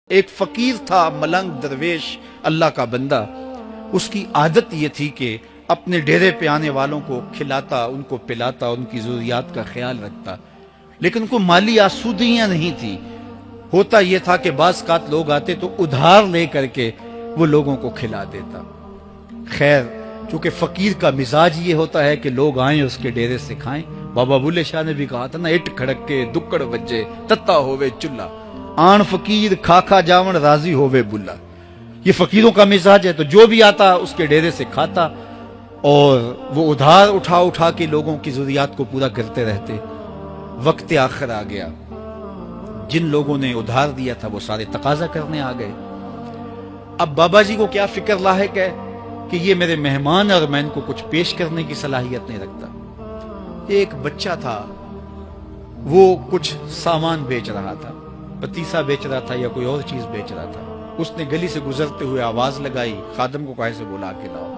ایک فقیر تھا، ملنگ درویش، اللہ کا بندہ. اس کی عادت یہ تھی کہ اپنے ڈیرے پہ آنے والوں کو کھلاتا، ان کو پلاتا، ان کی ضروریات کا خیال رکھتا، لیکن ان کو مالی آسودگیاں نہیں تھی. ہوتا یہ تھا کہ بعض اوقات لوگ آتے تو ادھار لے کر کے وہ لوگوں کو کھلا دیتا. خیر، چونکہ فقیر کا مزاج یہ ہوتا ہے کہ لوگ آئیں اس کے ڈیرے سے کھائیں. بابا بلے شاہ نے بھی کہا تھا نا، اٹ کھڑک کے دکڑ بجے تتا ہووے چلا، آن فقیر کھا کھا جاون راضی ہووے بلا. یہ فقیروں کا مزاج ہے، تو جو بھی آتا اس کے ڈیرے سے کھاتا اور وہ ادھار اٹھا اٹھا کے لوگوں کی ضروریات کو پورا کرتے رہتے. وقت آخر آ گیا، جن لوگوں نے ادھار دیا تھا وہ سارے تقاضا کرنے آ گئے. اب بابا جی کو کیا فکر لاحق ہے کہ یہ میرے مہمان اور میں ان کو کچھ پیش کرنے کی صلاحیت نہیں رکھتا. ایک بچہ تھا، وہ کچھ سامان بیچ رہا تھا، پتیسا بیچ رہا تھا یا کوئی اور چیز بیچ رہا تھا. اس نے گلی سے گزرتے ہوئے آواز لگائی، خادم کو کہے سے بلا کے لاؤ.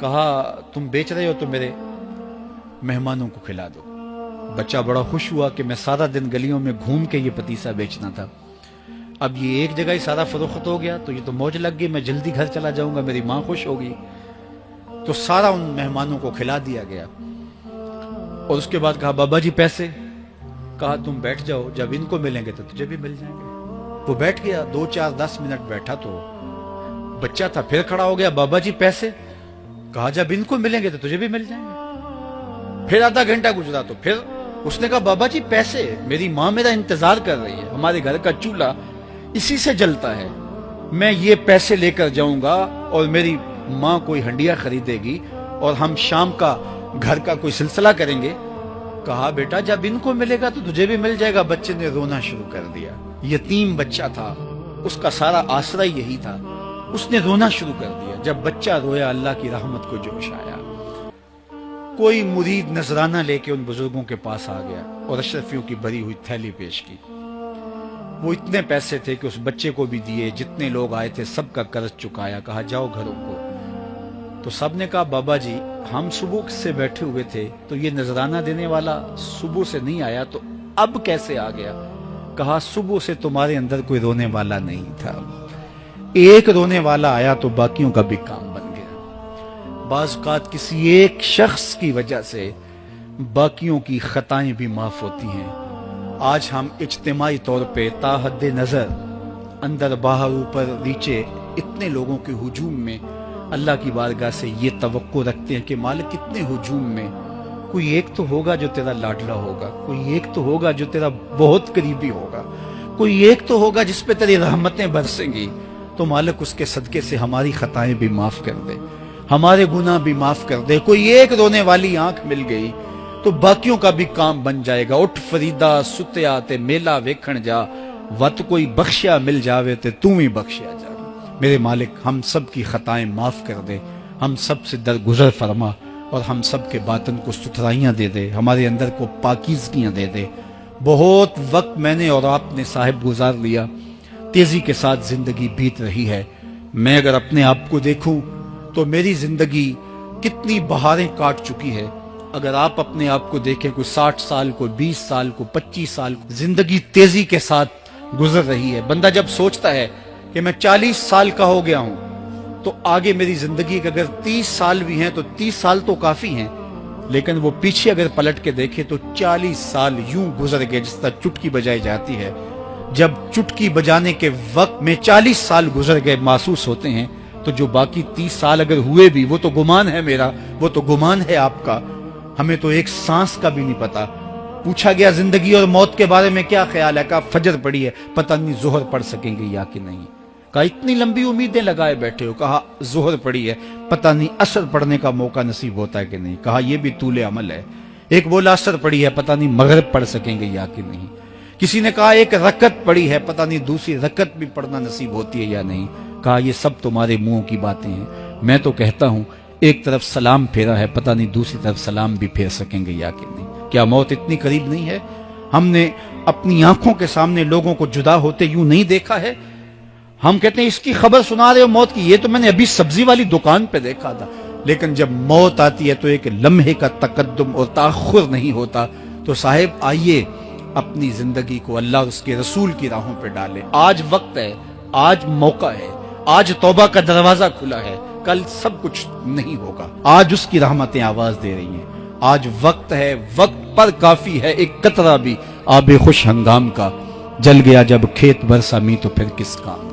کہا تم بیچ رہے ہو تو میرے مہمانوں کو کھلا دو. بچہ بڑا خوش ہوا کہ میں سارا دن گلیوں میں گھوم کے یہ پتیسا بیچنا تھا، اب یہ ایک جگہ ہی سارا فروخت ہو گیا تو یہ تو موج لگ گئی، میں جلدی گھر چلا جاؤں گا، میری ماں خوش ہوگی. تو سارا ان مہمانوں کو کھلا دیا گیا. اور اس کے بعد کہا بابا جی پیسے؟ کہا تم بیٹھ جاؤ، جب ان کو ملیں گے تو تجھے بھی مل جائیں گے. وہ بیٹھ گیا، 2 4 10 منٹ بیٹھا تو بچہ تھا، پھر کھڑا ہو گیا، بابا جی پیسے؟ کہا جب ان کو ملیں گے تو تجھے بھی مل جائیں گے. پھر آدھا گھنٹہ گزرا تو پھر اس نے کہا بابا جی پیسے؟ میری ماں میرا انتظار کر رہی ہے، ہمارے گھر کا چولہا اسی سے جلتا ہے، میں یہ پیسے لے کر جاؤں گا اور میری ماں کوئی ہنڈیا خریدے گی اور ہم شام کا گھر کا کوئی سلسلہ کریں گے. کہا بیٹا جب ان کو ملے گا تو تجھے بھی مل جائے گا. بچے نے رونا شروع کر دیا. یتیم بچہ تھا، اس کا سارا آسرا یہی تھا. اس نے رونا شروع کر دیا. جب بچہ رویا اللہ کی رحمت کو جوش آیا. کوئی مرید نذرانہ لے کے ان بزرگوں کے پاس آ گیا اور اشرفیوں کی بھری ہوئی تھیلی پیش کی. وہ اتنے پیسے تھے کہ اس بچے کو بھی دیے، جتنے لوگ آئے تھے سب کا قرض چکایا. کہا جاؤ گھروں کو. تو سب نے کہا بابا جی ہم صبح سے بیٹھے ہوئے تھے تو یہ نذرانہ دینے والا صبح سے نہیں آیا، تو اب کیسے آ گیا؟ کہا صبح سے تمہارے اندر کوئی رونے والا نہیں تھا، ایک رونے والا آیا تو باقیوں کا بھی کام بن گیا. بعض اوقات کسی ایک شخص کی وجہ سے باقیوں کی خطائیں بھی معاف ہوتی ہیں. آج ہم اجتماعی طور پہ تا حد نظر اندر باہر اوپر نیچے اتنے لوگوں کے ہجوم میں اللہ کی بارگاہ سے یہ توقع رکھتے ہیں کہ مالک اتنے ہجوم میں کوئی ایک تو ہوگا جو تیرا لاڈلا ہوگا، کوئی ایک تو ہوگا جو تیرا بہت قریبی ہوگا، کوئی ایک تو ہوگا جس پہ تیری رحمتیں برسیں گی. تو مالک اس کے صدقے سے ہماری خطائیں بھی معاف کر دے، ہمارے گناہ بھی معاف کر دے. کوئی ایک رونے والی آنکھ مل گئی تو باقیوں کا بھی کام بن جائے گا. اٹھ فریدا ستیا تے میلا ویکھن جا، وت کوئی بخشیا مل جاوے تے توں ہی بخشیا جا. میرے مالک ہم سب کی خطائیں معاف کر دے، ہم سب سے درگزر فرما اور ہم سب کے باطن کو ستھرائیاں دے دے، ہمارے اندر کو پاکیزگیاں دے دے. بہت وقت میں نے اور آپ نے صاحب گزار لیا، تیزی کے ساتھ زندگی بیت رہی ہے. میں اگر اپنے آپ کو دیکھوں تو میری زندگی کتنی بہاریں کاٹ چکی ہے. اگر آپ اپنے آپ کو دیکھیں، کوئی 60 سال کو 20 سال کو 25 سال کو زندگی تیزی کے ساتھ گزر رہی ہے. بندہ جب سوچتا ہے کہ میں 40 سال کا ہو گیا ہوں تو آگے میری زندگی کے اگر 30 سال بھی ہیں تو 30 سال تو کافی ہیں، لیکن وہ پیچھے اگر پلٹ کے دیکھے تو 40 سال یوں گزر گئے جس طرح چٹکی بجائی جاتی ہے. جب چٹکی بجانے کے وقت میں 40 سال گزر گئے محسوس ہوتے ہیں، تو جو باقی 30 سال اگر ہوئے بھی وہ تو گمان ہے میرا، وہ تو گمان ہے آپ کا. ہمیں تو ایک سانس کا بھی نہیں پتا. پوچھا گیا زندگی اور موت کے بارے میں کیا خیال ہے؟ کہا فجر پڑی ہے، پتہ نہیں ظہر پڑھ سکیں گے یا کہ نہیں. کہا اتنی لمبی امیدیں لگائے بیٹھے ہو. کہا ظہر پڑی ہے، پتہ نہیں عصر پڑھنے کا موقع نصیب ہوتا ہے کہ نہیں. کہا یہ بھی طول عمل ہے. ایک بولا عصر پڑی ہے، پتہ نہیں مغرب پڑھ سکیں گے یا کہ نہیں. کسی نے کہا ایک رکعت پڑی ہے، پتہ نہیں دوسری رکعت بھی پڑھنا نصیب ہوتی ہے یا نہیں. کہا یہ سب تمہارے منہوں کی باتیں ہیں. میں تو کہتا ہوں ایک طرف سلام پھیرا ہے، پتہ نہیں دوسری طرف سلام بھی پھیر سکیں گے یا کہ نہیں. کیا موت اتنی قریب نہیں ہے؟ ہم نے اپنی آنکھوں کے سامنے لوگوں کو جدا ہوتے یوں نہیں دیکھا ہے. ہم کہتے ہیں اس کی خبر سنا رہے ہو موت کی، یہ تو میں نے ابھی سبزی والی دکان پہ دیکھا تھا. لیکن جب موت آتی ہے تو ایک لمحے کا تقدم اور تاخر نہیں ہوتا. تو صاحب آئیے اپنی زندگی کو اللہ اور اس کے رسول کی راہوں پہ ڈالے. آج وقت ہے, آج موقع ہے, آج توبہ کا دروازہ کھلا ہے, کل سب کچھ نہیں ہوگا. آج اس کی رحمتیں آواز دے رہی ہیں. آج وقت ہے, وقت پر کافی ہے ایک قطرہ بھی آب خوش ہنگام کا. جل گیا جب کھیت برسا می تو پھر کس کام.